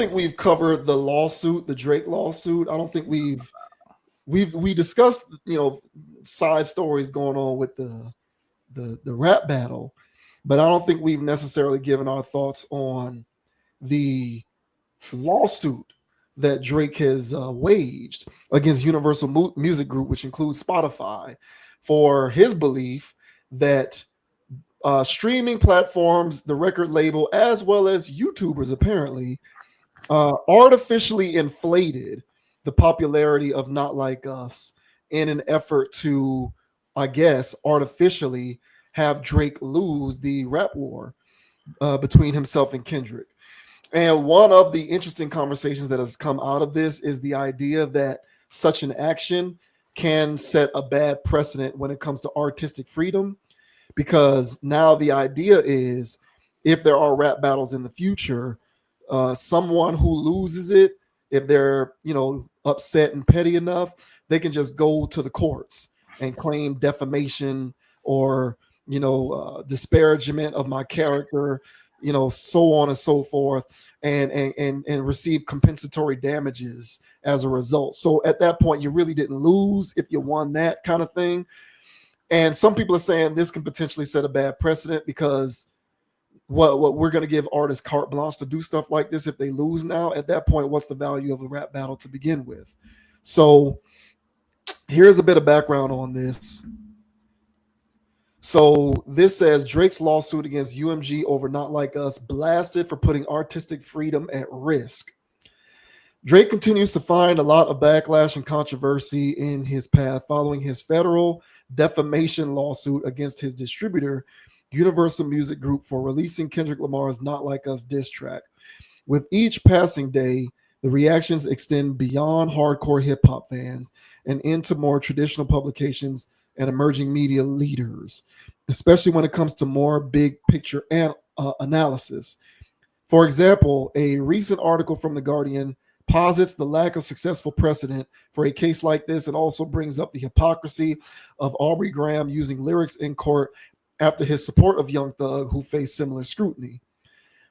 think we've covered the lawsuit, the Drake lawsuit. I don't think we discussed, side stories going on with the rap battle, but I don't think we've necessarily given our thoughts on the lawsuit that Drake has waged against Universal Music Group, which includes Spotify, for his belief that streaming platforms, the record label, as well as YouTubers apparently artificially inflated the popularity of Not Like Us in an effort to, I guess, artificially have Drake lose the rap war between himself and Kendrick. And one of the interesting conversations that has come out of this is the idea that such an action can set a bad precedent when it comes to artistic freedom, because now the idea is if there are rap battles in the future, someone who loses it, if they're upset and petty enough, they can just go to the courts and claim defamation or disparagement of my character, so on and so forth, and receive compensatory damages as a result. So at that point, you really didn't lose if you won that kind of thing. And some people are saying this can potentially set a bad precedent because what we're going to give artists carte blanche to do stuff like this if they lose now. At that point, what's the value of a rap battle to begin with? So here's a bit of background on this. So this says Drake's lawsuit against UMG over Not Like Us blasted for putting artistic freedom at risk. Drake continues to find a lot of backlash and controversy in his path following his federal defamation lawsuit against his distributor, Universal Music Group, for releasing Kendrick Lamar's Not Like Us diss track. With each passing day, the reactions extend beyond hardcore hip hop fans and into more traditional publications and emerging media leaders, especially when it comes to more big picture analysis. For example, a recent article from The Guardian posits the lack of successful precedent for a case like this and also brings up the hypocrisy of Aubrey Graham using lyrics in court after his support of Young Thug, who faced similar scrutiny.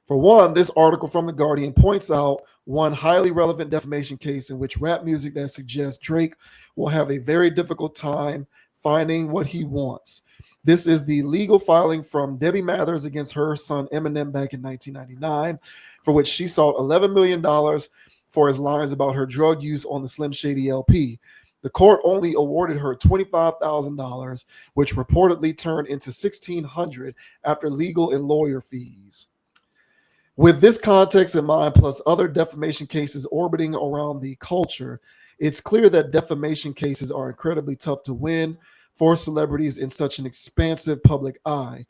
For one, this article from The Guardian points out one highly relevant defamation case in which rap music that suggests Drake will have a very difficult time finding what he wants. This is the legal filing from Debbie Mathers against her son Eminem back in 1999, for which she sought $11 million for his lines about her drug use on the Slim Shady LP. The court only awarded her $25,000, which reportedly turned into $1,600 after legal and lawyer fees. With this context in mind, plus other defamation cases orbiting around the culture, it's clear that defamation cases are incredibly tough to win for celebrities in such an expansive public eye.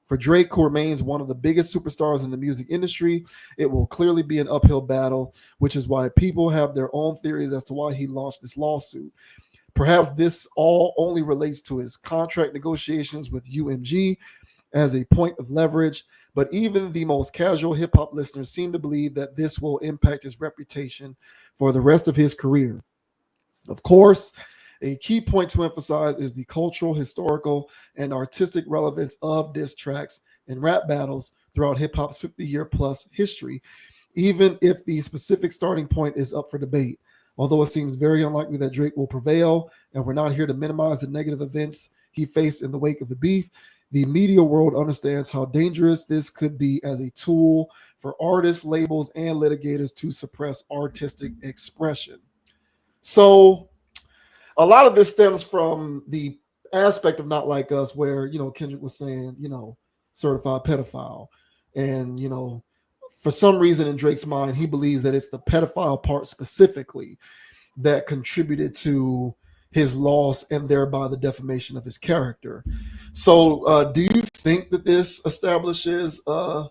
For Drake, who remains one of the biggest superstars in the music industry, it will clearly be an uphill battle, which is why people have their own theories as to why he lost this lawsuit. Perhaps this all only relates to his contract negotiations with UMG as a point of leverage, but even the most casual hip-hop listeners seem to believe that this will impact his reputation for the rest of his career. Of course, a key point to emphasize is the cultural, historical, and artistic relevance of diss tracks and rap battles throughout hip-hop's 50-year-plus history, even if the specific starting point is up for debate. Although it seems very unlikely that Drake will prevail, and we're not here to minimize the negative events he faced in the wake of the beef, the media world understands how dangerous this could be as a tool for artists, labels, and litigators to suppress artistic expression. So a lot of this stems from the aspect of Not Like Us, where, Kendrick was saying, certified pedophile. And, for some reason in Drake's mind, he believes that it's the pedophile part specifically that contributed to his loss and thereby the defamation of his character. So do you think that this establishes a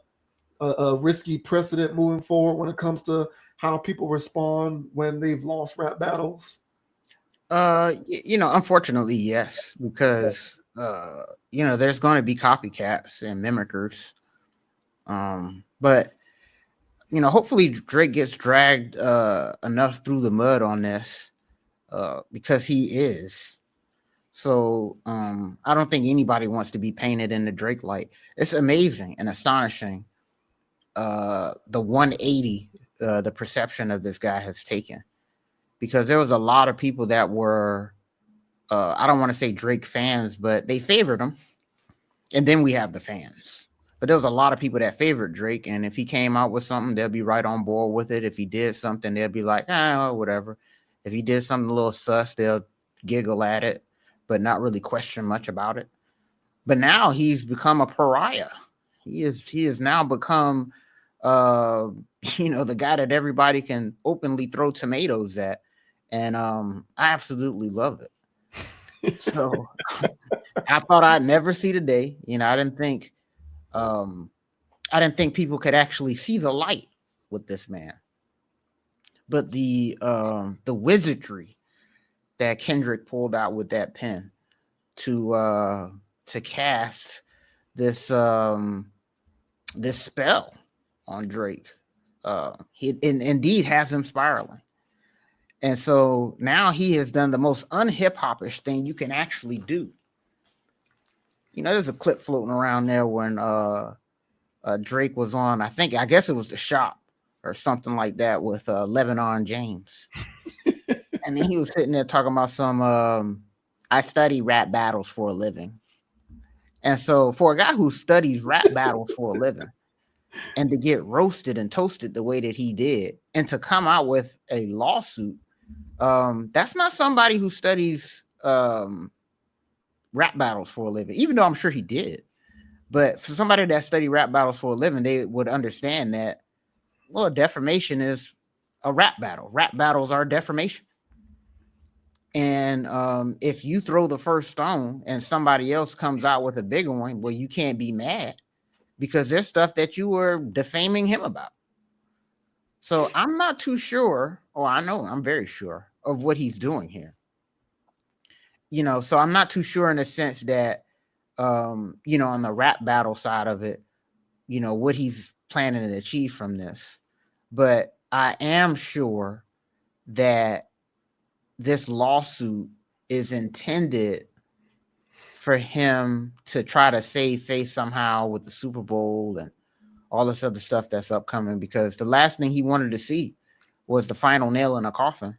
risky precedent moving forward when it comes to how people respond when they've lost rap battles? Unfortunately, yes, because there's going to be copycats and mimickers. But hopefully Drake gets dragged enough through the mud on this, because he is. So I don't think anybody wants to be painted in the Drake light. It's amazing and astonishing, the 180 the perception of this guy has taken, because there was a lot of people that were, I don't want to say Drake fans, but they favored him. And then we have the fans. But there was a lot of people that favored Drake. And if he came out with something, they'll be right on board with it. If he did something, they'll be like, whatever. If he did something a little sus, they'll giggle at it, but not really question much about it. But now he's become a pariah. He has now become the guy that everybody can openly throw tomatoes at. And I absolutely love it. So I thought I'd never see the day. I didn't think people could actually see the light with this man. But the wizardry that Kendrick pulled out with that pen to cast this this spell on Drake, he indeed has him spiraling. And so now he has done the most unhip-hop-ish thing you can actually do. There's a clip floating around there when Drake was on, I guess it was The Shop or something like that with Lebanon James. And then he was sitting there talking about some, I study rap battles for a living. And so for a guy who studies rap battles for a living, and to get roasted and toasted the way that he did, and to come out with a lawsuit, that's not somebody who studies rap battles for a living, even though I'm sure he did. But for somebody that studied rap battles for a living, they would understand that, well, defamation is a rap battle. Rap battles are defamation. And if you throw the first stone and somebody else comes out with a bigger one, well, you can't be mad because there's stuff that you were defaming him about. So I'm not too sure, or I know I'm very sure of what he's doing here. So I'm not too sure in the sense that, on the rap battle side of it, what he's planning to achieve from this. But I am sure that this lawsuit is intended for him to try to save face somehow with the Super Bowl and all this other stuff that's upcoming, because the last thing he wanted to see was the final nail in a coffin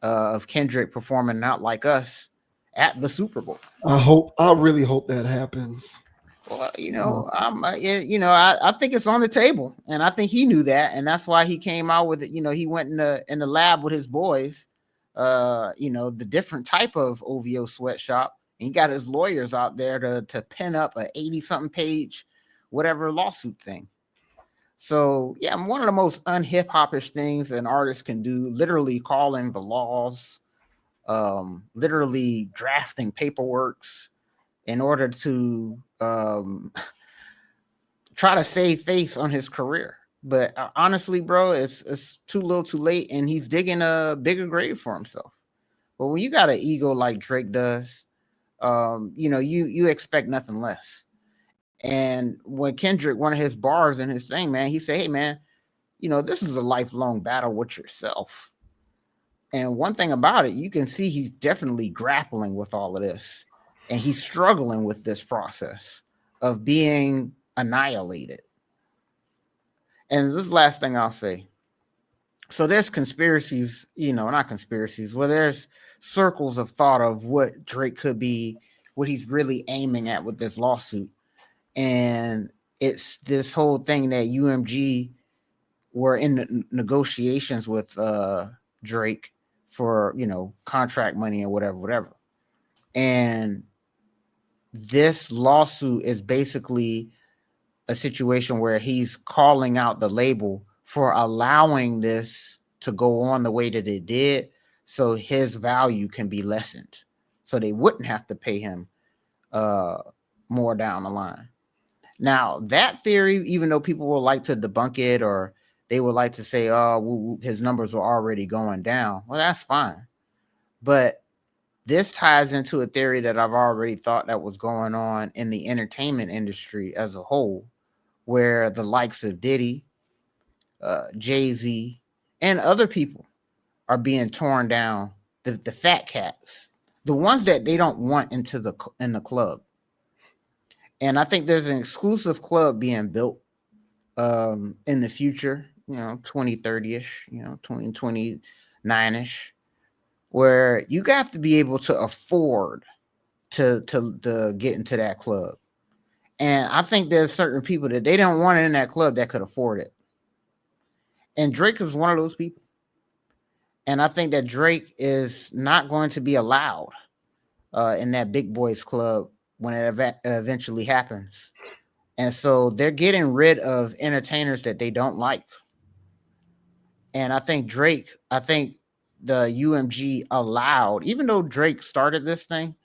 of Kendrick performing Not Like Us at the Super Bowl. I really hope that happens. Well, I think it's on the table, and I think he knew that, and that's why he came out with it. He went in the lab with his boys, the different type of OVO sweatshop, and he got his lawyers out there to pen up a 80-something page, whatever lawsuit thing. So yeah, one of the most unhip-hop-ish things an artist can do, literally calling the laws, literally drafting paperworks in order to try to save face on his career. But honestly, bro, it's too little too late, and he's digging a bigger grave for himself. But when you got an ego like Drake does, you expect nothing less. And when Kendrick, one of his bars in his thing, man, he said, hey, man, this is a lifelong battle with yourself. And one thing about it, you can see he's definitely grappling with all of this. And he's struggling with this process of being annihilated. And this last thing I'll say. So there's conspiracies, not conspiracies, where there's circles of thought of what Drake could be, what he's really aiming at with this lawsuit. And it's this whole thing that UMG were in negotiations with Drake for, contract money and whatever. And this lawsuit is basically a situation where he's calling out the label for allowing this to go on the way that it did, so his value can be lessened, so they wouldn't have to pay him more down the line. Now, that theory, even though people would like to debunk it, or they would like to say, oh, his numbers were already going down, well, that's fine. But this ties into a theory that I've already thought that was going on in the entertainment industry as a whole, where the likes of Diddy, Jay-Z, and other people are being torn down. The fat cats, the ones that they don't want in the club. And I think there's an exclusive club being built in the future 2030ish, 2029ish, where you have to be able to afford to get into that club. And I think there's certain people that they don't want in that club that could afford it. And Drake was one of those people. And I think that Drake is not going to be allowed in that big boys club when it eventually happens. And so they're getting rid of entertainers that they don't like. And I think the UMG allowed, even though Drake started this thing,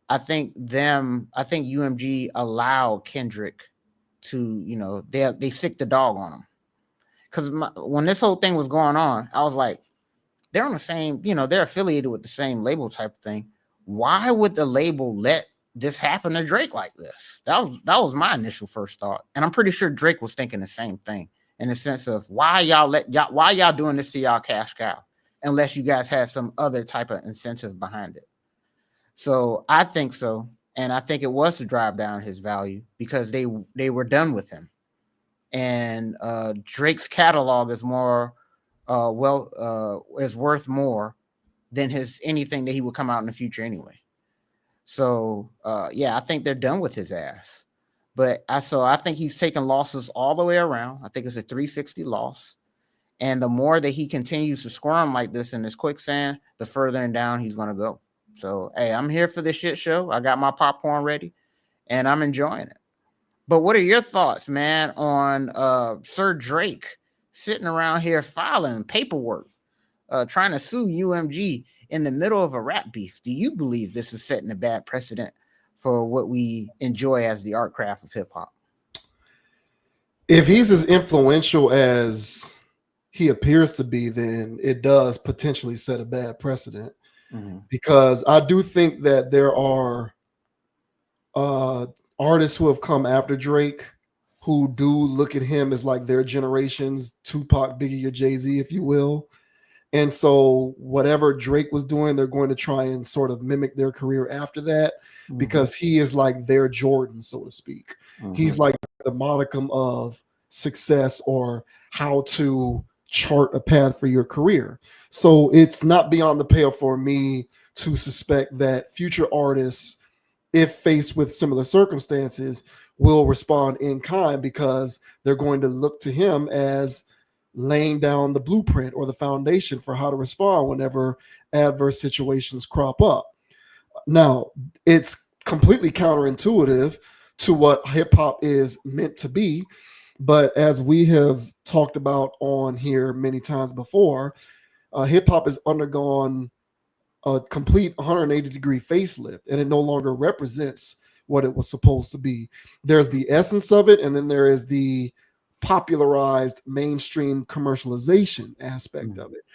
I think UMG allowed Kendrick to, they sick the dog on him. Because when this whole thing was going on, I was like, they're on the same, they're affiliated with the same label type of thing. Why would the label let this happen to Drake like this? That was my initial first thought. And I'm pretty sure Drake was thinking the same thing in the sense of why y'all doing this to y'all cash cow unless you guys had some other type of incentive behind it. So I think so. And I think it was to drive down his value because they were done with him. And Drake's catalog is more is worth more than his anything that he would come out in the future anyway. So yeah, I think they're done with his ass. But I think he's taking losses all the way around. I think it's a 360 loss. And the more that he continues to squirm like this in this quicksand, the further and down he's gonna go. So hey, I'm here for this shit show. I got my popcorn ready and I'm enjoying it. But what are your thoughts, man, on Sir Drake sitting around here filing paperwork, trying to sue UMG in the middle of a rap beef? Do you believe this is setting a bad precedent for what we enjoy as the art craft of hip hop? If he's as influential as he appears to be, then it does potentially set a bad precedent. Mm-hmm. Because I do think that there are artists who have come after Drake who do look at him as like their generation's Tupac, Biggie, or Jay-Z, if you will. And so whatever Drake was doing, they're going to try and sort of mimic their career after that because he is like their Jordan, so to speak. He's like the modicum of success or how to chart a path for your career. So it's not beyond the pale for me to suspect that future artists, if faced with similar circumstances, will respond in kind because they're going to look to him as laying down the blueprint or the foundation for how to respond whenever adverse situations crop up. Now, it's completely counterintuitive to what hip hop is meant to be. But as we have talked about on here many times before, hip hop has undergone a complete 180-degree facelift and it no longer represents what it was supposed to be. There's the essence of it, and then there is the popularized mainstream commercialization aspect of it.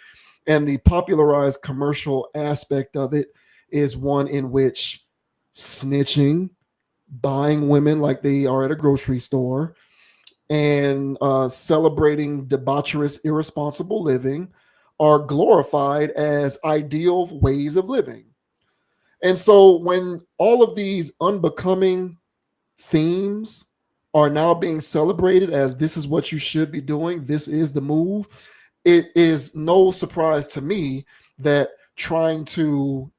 And the popularized commercial aspect of it is one in which snitching, buying women like they are at a grocery store, and celebrating debaucherous, irresponsible living are glorified as ideal ways of living. And so when all of these unbecoming themes are now being celebrated as this is what you should be doing, this is the move, it is no surprise to me that trying to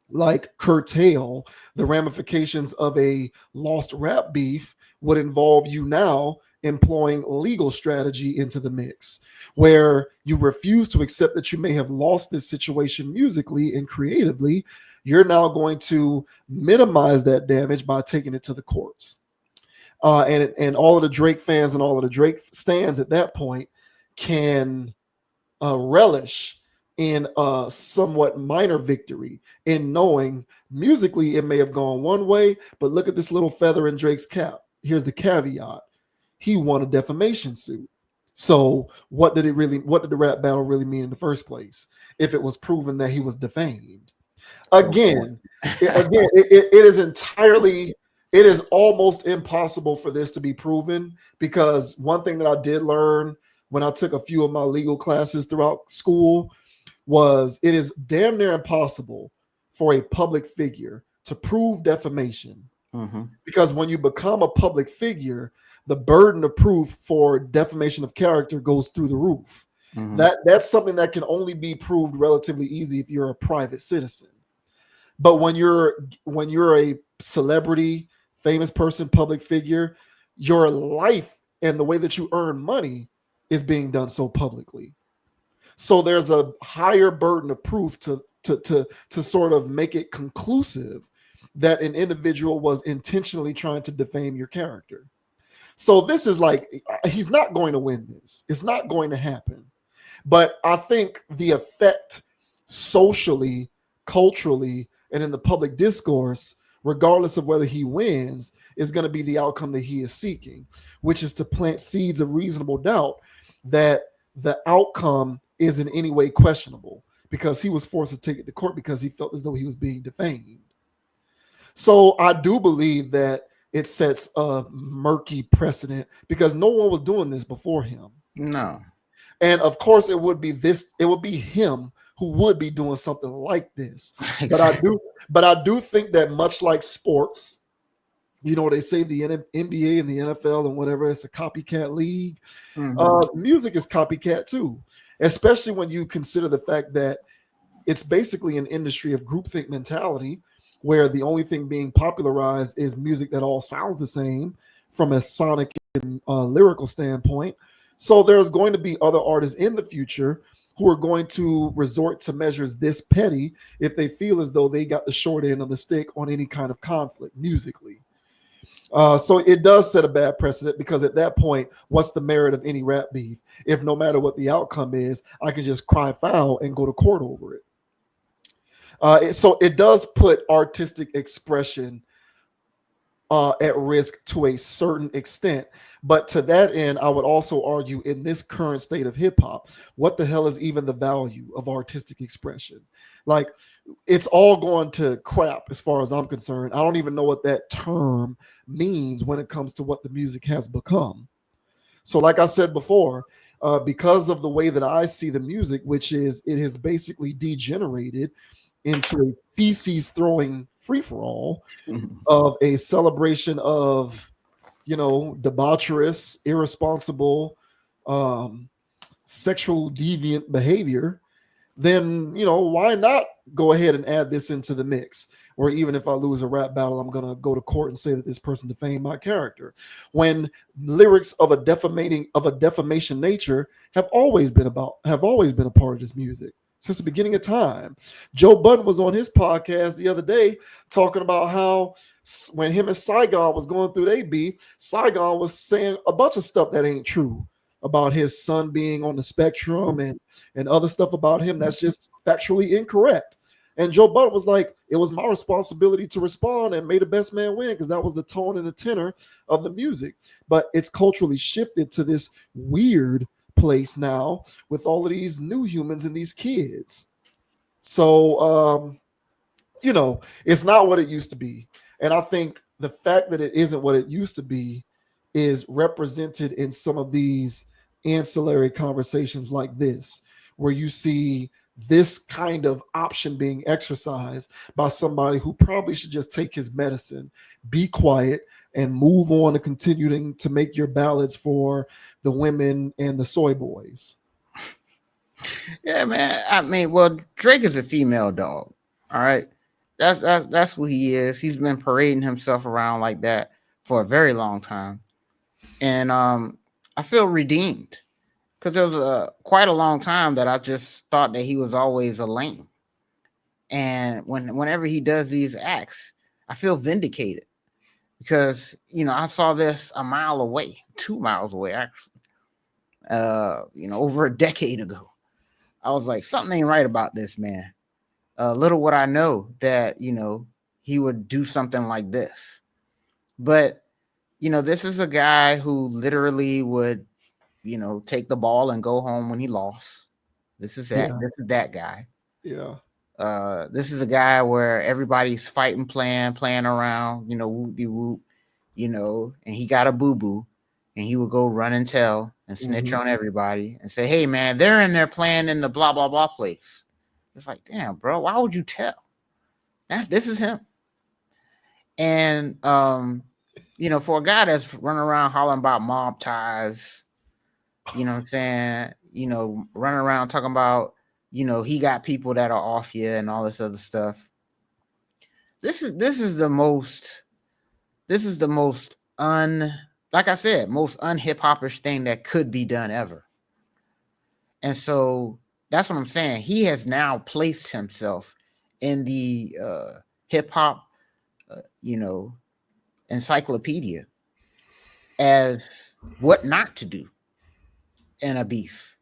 like curtail the ramifications of a lost rap beef would involve you now employing legal strategy into the mix, where you refuse to accept that you may have lost this situation musically and creatively. You're now going to minimize that damage by taking it to the courts. And all of the Drake fans and all of the Drake stands at that point can relish in a somewhat minor victory in knowing musically it may have gone one way, but look at this little feather in Drake's cap. Here's the caveat. He won a defamation suit. So what did the rap battle really mean in the first place? If it was proven that he was defamed. It is almost impossible for this to be proven because one thing that I did learn when I took a few of my legal classes throughout school was it is damn near impossible for a public figure to prove defamation. Because when you become a public figure, the burden of proof for defamation of character goes through the roof. Mm-hmm. That's something that can only be proved relatively easy if you're a private citizen. But when you're a celebrity, famous person, public figure, your life and the way that you earn money is being done so publicly. So there's a higher burden of proof to sort of make it conclusive that an individual was intentionally trying to defame your character. So this is like he's not going to win this. It's not going to happen. But I think the effect socially, culturally, and in the public discourse, regardless of whether he wins, is going to be the outcome that he is seeking, which is to plant seeds of reasonable doubt that the outcome is in any way questionable because he was forced to take it to court because he felt as though he was being defamed. So I do believe that it sets a murky precedent because no one was doing this before him. No. And of course, it would be him who would be doing something like this. But I Exactly. do, but I do think that much like sports, they say the NBA and the NFL and whatever, it's a copycat league. Mm-hmm. Music is copycat too, especially when you consider the fact that it's basically an industry of groupthink mentality where the only thing being popularized is music that all sounds the same from a sonic and lyrical standpoint. So there's going to be other artists in the future who are going to resort to measures this petty if they feel as though they got the short end of the stick on any kind of conflict musically. So it does set a bad precedent because at that point, what's the merit of any rap beef? If no matter what the outcome is, I can just cry foul and go to court over it. So it does put artistic expression at risk to a certain extent. But to that end, I would also argue in this current state of hip hop, what the hell is even the value of artistic expression? Like, it's all going to crap as far as I'm concerned. I don't even know what that term means when it comes to what the music has become. So, like I said before, because of the way that I see the music, which is it has basically degenerated into a feces throwing free for all of a celebration of, debaucherous, irresponsible, um, sexual deviant behavior, then why not go ahead and add this into the mix? Or even if I lose a rap battle, I'm gonna go to court and say that this person defamed my character. When lyrics of a defamation nature have always been a part of this music since the beginning of time. Joe Budden was on his podcast the other day talking about how when him and Saigon was going through their beef, Saigon was saying a bunch of stuff that ain't true about his son being on the spectrum and other stuff about him that's just factually incorrect. And Joe Budden was like, it was my responsibility to respond and may the best man win because that was the tone and the tenor of the music. But it's culturally shifted to this weird place now with all of these new humans and these kids. So, it's not what it used to be. And I think the fact that it isn't what it used to be is represented in some of these ancillary conversations like this, where you see this kind of option being exercised by somebody who probably should just take his medicine, be quiet, and move on to continuing to make your ballads for the women and the soy boys. Yeah, man. I mean, well, Drake is a female dog. All right. That's what he is. He's been parading himself around like that for a very long time. And I feel redeemed because there was quite a long time that I just thought that he was always a lame. And whenever he does these acts, I feel vindicated because I saw this a mile away, 2 miles away, actually. Over a decade ago. I was like, something ain't right about this man. Little would I know that he would do something like this. But this is a guy who literally would take the ball and go home when he lost. This is that. Yeah, This is that guy. yeah. This is a guy where everybody's fighting, playing around, whoop de whoop, and he got a boo boo, and he would go run and tell and snitch Mhm. on everybody and say, "Hey, man, they're in there playing in the blah blah blah place." It's like, damn, bro, why would you tell? This is him, and for a guy that's running around hollering about mob ties, you know what I'm saying? Running around talking about, he got people that are off you and all this other stuff. This is the most like I said, most unhip hopish thing that could be done ever. And so that's what I'm saying. He has now placed himself in the hip hop, you know, encyclopedia as what not to do in a beef.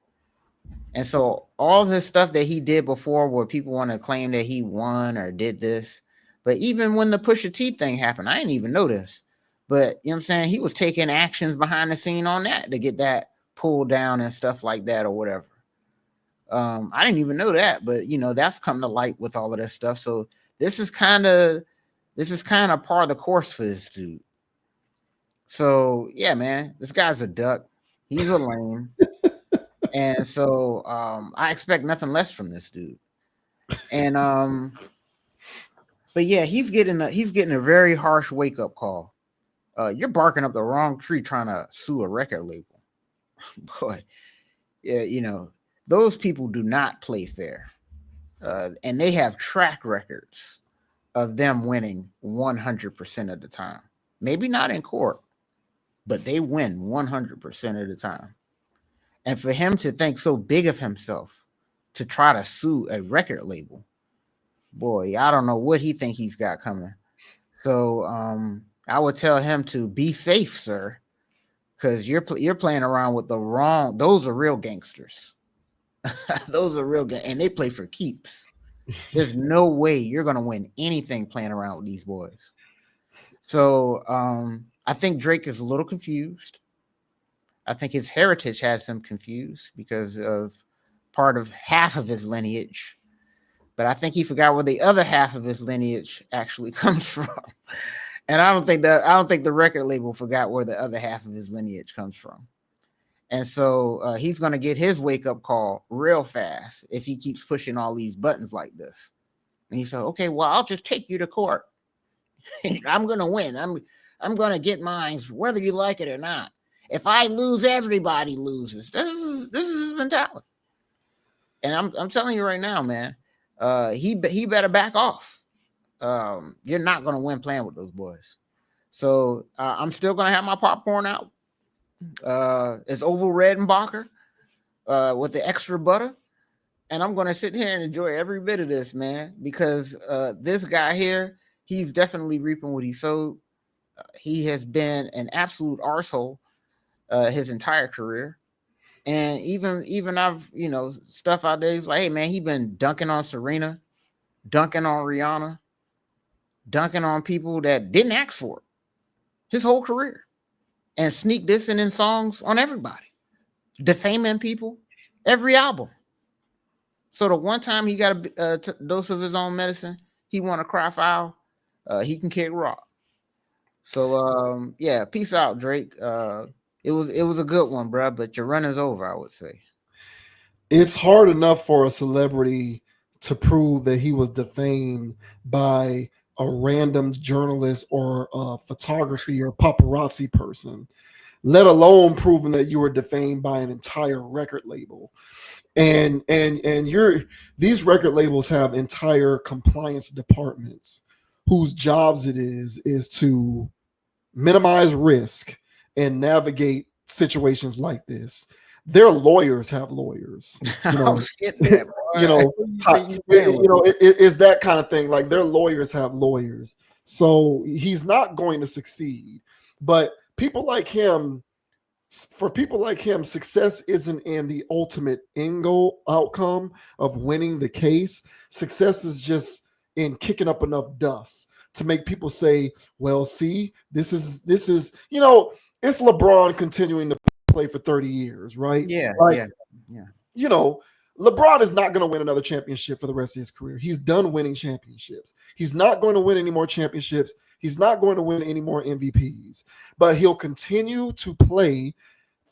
And so all this stuff that he did before where people want to claim that he won or did this, but even when the Pusha T thing happened, I didn't even know this. But you know what I'm saying? He was taking actions behind the scene on that to get that pulled down and stuff like that or whatever. I didn't even know that, but that's come to light with all of this stuff. So this is kind of part of the course for this dude. So yeah, man, this guy's a duck. He's a lame. And so I expect nothing less from this dude. And but yeah, he's getting a very harsh wake up call. You're barking up the wrong tree trying to sue a record label. Boy, yeah, those people do not play fair. And they have track records of them winning 100% of the time. Maybe not in court, but they win 100% of the time. And for him to think so big of himself to try to sue a record label, boy, I don't know what he think he's got coming. So I would tell him to be safe, sir, because you're playing around with the wrong. Those are real gangsters. Those are real, and they play for keeps. There's no way you're gonna win anything playing around with these boys. So I think Drake is a little confused. I think his heritage has him confused because of part of half of his lineage. But I think he forgot where the other half of his lineage actually comes from. And I don't think the record label forgot where the other half of his lineage comes from. And so he's going to get his wake up call real fast if he keeps pushing all these buttons like this. And he said, "Okay, well, I'll just take you to court. I'm going to win. I'm going to get mine, whether you like it or not. If I lose, everybody loses." This is his mentality. And I'm telling you right now, man, he better back off. You're not going to win playing with those boys. So I'm still going to have my popcorn out. It's Oval Redenbacher with the extra butter. And I'm going to sit here and enjoy every bit of this, man, because this guy here, he's definitely reaping what he sowed. He has been an absolute arsehole his entire career. And even I've, stuff out there, he's like, hey, man, he been dunking on Serena, dunking on Rihanna, dunking on people that didn't ask for it his whole career, and sneak dissing in songs on everybody, defaming people, every album. So the one time he got a dose of his own medicine, he want to cry foul, he can kick rock. So yeah, peace out, Drake. It was a good one, bro, but your run is over, I would say. It's hard enough for a celebrity to prove that he was defamed by a random journalist or a photography or paparazzi person, let alone proving that you were defamed by an entire record label. And you're these record labels have entire compliance departments whose jobs it is to minimize risk and navigate situations like this. Their lawyers have lawyers, I was getting that, you boy. know, it's that kind of thing. Like their lawyers have lawyers, so he's not going to succeed. But people like him, for people like him, success isn't in the ultimate end goal outcome of winning the case. Success is just in kicking up enough dust to make people say, "Well, see, this is it's LeBron continuing to play for 30 years, right? Yeah, Like, yeah, yeah. you know, LeBron is not going to win another championship for the rest of his career. He's done winning championships. He's not going to win any more championships. He's not going to win any more MVPs, but he'll continue to play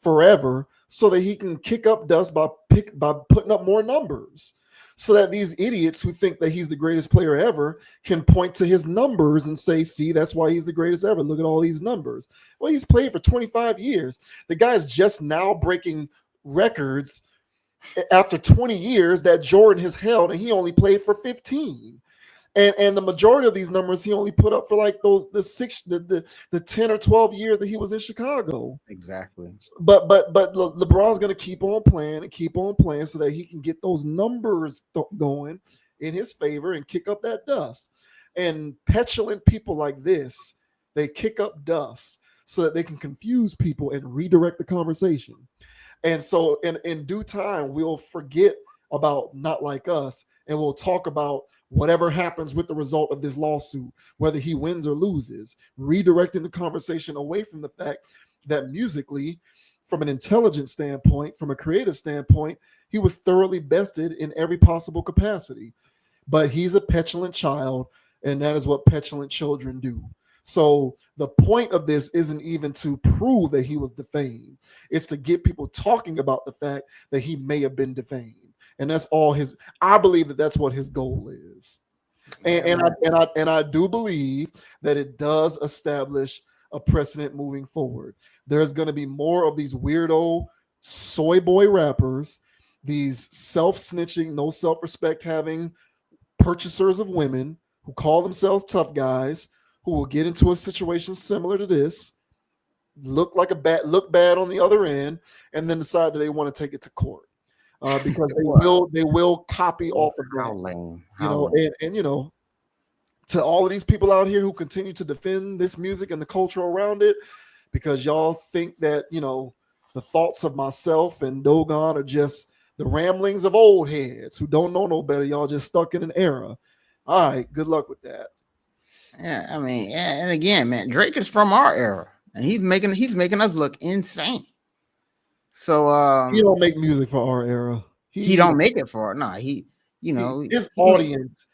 forever so that he can kick up dust by putting up more numbers. so that these idiots who think that he's the greatest player ever can point to his numbers and say, see, that's why he's the greatest ever. Look at all these numbers. Well, he's played for 25 years. The guy's just now breaking records after 20 years that Jordan has held, and he only played for 15. And the majority of these numbers he only put up for like the 10 or 12 years that he was in Chicago. Exactly. But LeBron's going to keep on playing and keep on playing so that he can get those numbers going in his favor and kick up that dust. And petulant people like this, they kick up dust so that they can confuse people and redirect the conversation. And so in due time, we'll forget about Not Like Us, and we'll talk about whatever happens with the result of this lawsuit, whether he wins or loses, redirecting the conversation away from the fact that musically, from an intelligence standpoint, from a creative standpoint, he was thoroughly bested in every possible capacity. But he's a petulant child, and that is what petulant children do. So the point of this isn't even to prove that he was defamed. It's to get people talking about the fact that he may have been defamed. And that's all his. I believe that that's what his goal is, and I do believe that it does establish a precedent moving forward. There's going to be more of these weirdo soy boy rappers, these self snitching, no self respect having purchasers of women who call themselves tough guys, who will get into a situation similar to this, look bad on the other end, and then decide that they want to take it to court. Because they will copy off of How that, lame. you How know, lame. and you know, to all of these people out here who continue to defend this music and the culture around it, because y'all think that the thoughts of myself and Dogon are just the ramblings of old heads who don't know no better. Y'all just stuck in an era. All right, good luck with that. Yeah, I mean, and again, man, Drake is from our era, and he's making us look insane. So He don't make music for our era. he don't make it for it. No, His audience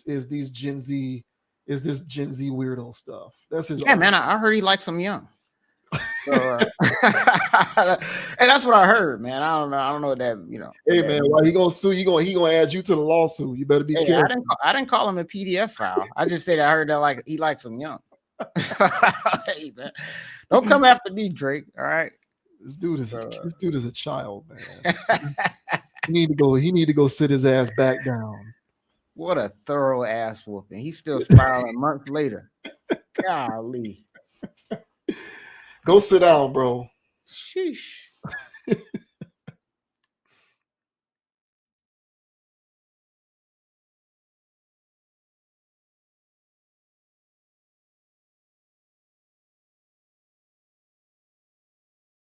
is these Gen Z, is this Gen Z weirdo stuff. That's his. Yeah, man, I heard he likes them young. So, and that's what I heard, man. I don't know what that, Hey man, why he gonna sue? He gonna add you to the lawsuit. You better be careful. I didn't call him a PDF file. I just said I heard that he likes them young. Hey man, don't come after me, Drake. All right. This dude is a child, man. He need to go sit his ass back down. What a thorough ass whooping. He's still spiraling months later. Golly. Go sit down, bro. Sheesh.